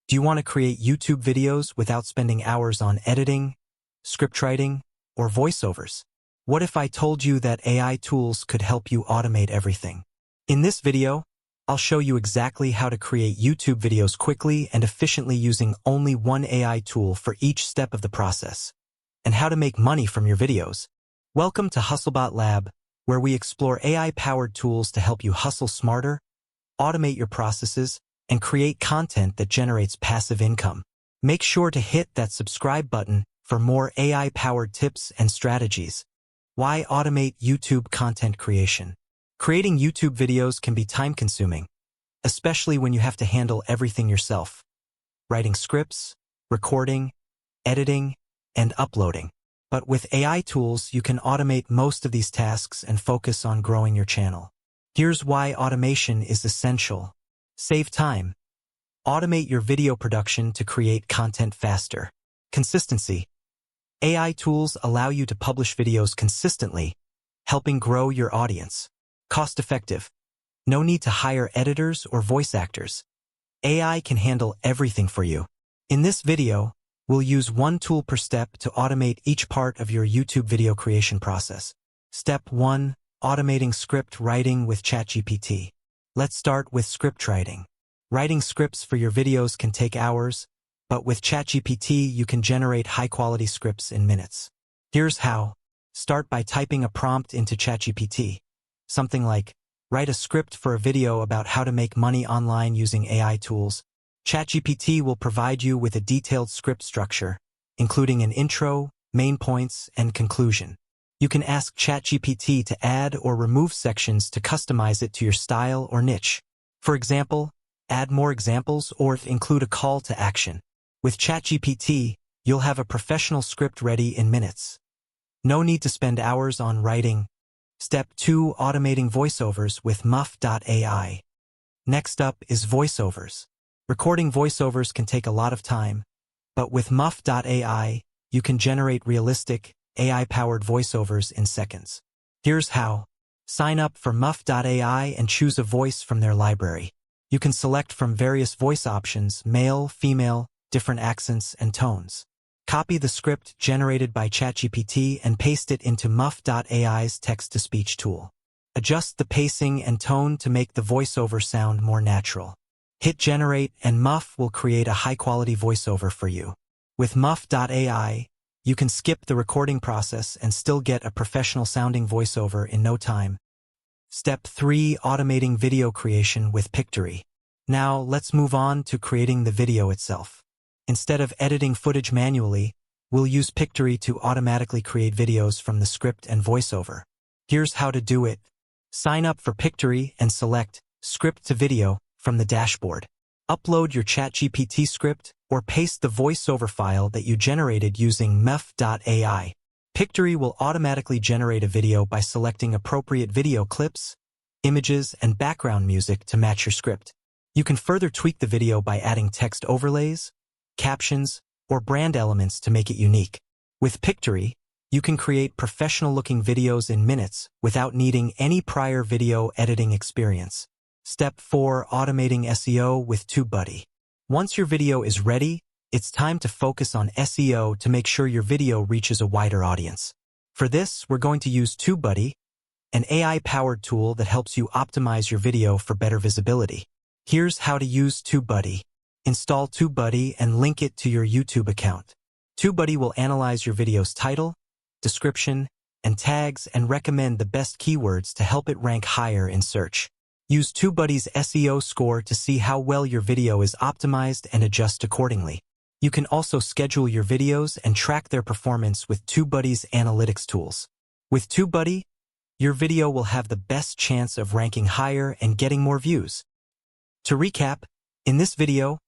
Do you want to create YouTube videos without spending hours on editing, scriptwriting, or voiceovers? What if I told you that AI tools could help you automate everything? In this video, I'll show you exactly how to create YouTube videos quickly and efficiently using only one AI tool for each step of the process, and how to make money from your videos. Welcome to HustleBot Lab, where we explore AI-powered tools to help you hustle smarter, automate your processes, and create content that generates passive income. Make sure to hit that subscribe button for more AI-powered tips and strategies. Why automate YouTube content creation? Creating YouTube videos can be time-consuming, especially when you have to handle everything yourself. Writing scripts, recording, editing, and uploading. But with AI tools, you can automate most of these tasks and focus on growing your channel. Here's why automation is essential. Save time. Automate your video production to create content faster. Consistency. AI tools allow you to publish videos consistently, helping grow your audience. Cost-effective. No need to hire editors or voice actors. AI can handle everything for you. In this video, we'll use one tool per step to automate each part of your YouTube video creation process. Step 1. Automating script writing with ChatGPT. Let's start with script writing. Writing scripts for your videos can take hours, but with ChatGPT, you can generate high-quality scripts in minutes. Here's how. Start by typing a prompt into ChatGPT. Something like, write a script for a video about how to make money online using AI tools. ChatGPT will provide you with a detailed script structure, including an intro, main points, and conclusion. You can ask ChatGPT to add or remove sections to customize it to your style or niche. For example, add more examples or include a call to action. With ChatGPT, you'll have a professional script ready in minutes. No need to spend hours on writing. Step 2. Automating voiceovers with Murf.ai. Next up is voiceovers. Recording voiceovers can take a lot of time, but with Murf.ai, you can generate realistic, AI-powered voiceovers in seconds. Here's how. Sign up for Murf.ai and choose a voice from their library. You can select from various voice options, male, female, different accents, and tones. Copy the script generated by ChatGPT and paste it into Murf.ai's text-to-speech tool. Adjust the pacing and tone to make the voiceover sound more natural. Hit generate and Murf will create a high-quality voiceover for you. With Murf.ai, you can skip the recording process and still get a professional-sounding voiceover in no time. Step 3. Automating video creation with Pictory. Now, let's move on to creating the video itself. Instead of editing footage manually, we'll use Pictory to automatically create videos from the script and voiceover. Here's how to do it. Sign up for Pictory and select Script to Video from the dashboard. Upload your ChatGPT script or paste the voiceover file that you generated using Murf.ai. Pictory will automatically generate a video by selecting appropriate video clips, images, and background music to match your script. You can further tweak the video by adding text overlays, captions, or brand elements to make it unique. With Pictory, you can create professional-looking videos in minutes without needing any prior video editing experience. Step 4. Automating SEO with TubeBuddy. Once your video is ready, it's time to focus on SEO to make sure your video reaches a wider audience. For this, we're going to use TubeBuddy, an AI-powered tool that helps you optimize your video for better visibility. Here's how to use TubeBuddy. Install TubeBuddy and link it to your YouTube account. TubeBuddy will analyze your video's title, description, and tags and recommend the best keywords to help it rank higher in search. Use TubeBuddy's SEO score to see how well your video is optimized and adjust accordingly. You can also schedule your videos and track their performance with TubeBuddy's analytics tools. With TubeBuddy, your video will have the best chance of ranking higher and getting more views. To recap, in this video,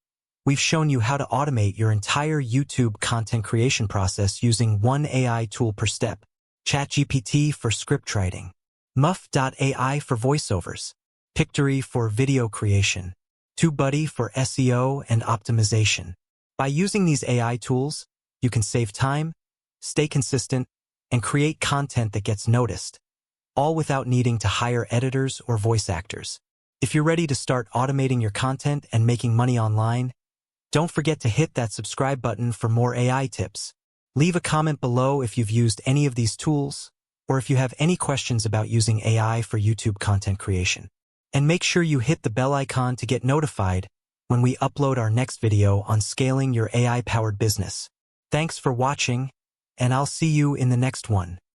we've shown you how to automate your entire YouTube content creation process using one AI tool per step. ChatGPT for scriptwriting, Murf.ai for voiceovers, Pictory for video creation, TubeBuddy for SEO and optimization. By using these AI tools, you can save time, stay consistent, and create content that gets noticed, all without needing to hire editors or voice actors. If you're ready to start automating your content and making money online, Don't forget to hit that subscribe button for more AI tips. Leave a comment below if you've used any of these tools, or if you have any questions about using AI for YouTube content creation. And make sure you hit the bell icon to get notified when we upload our next video on scaling your AI-powered business. Thanks for watching, and I'll see you in the next one.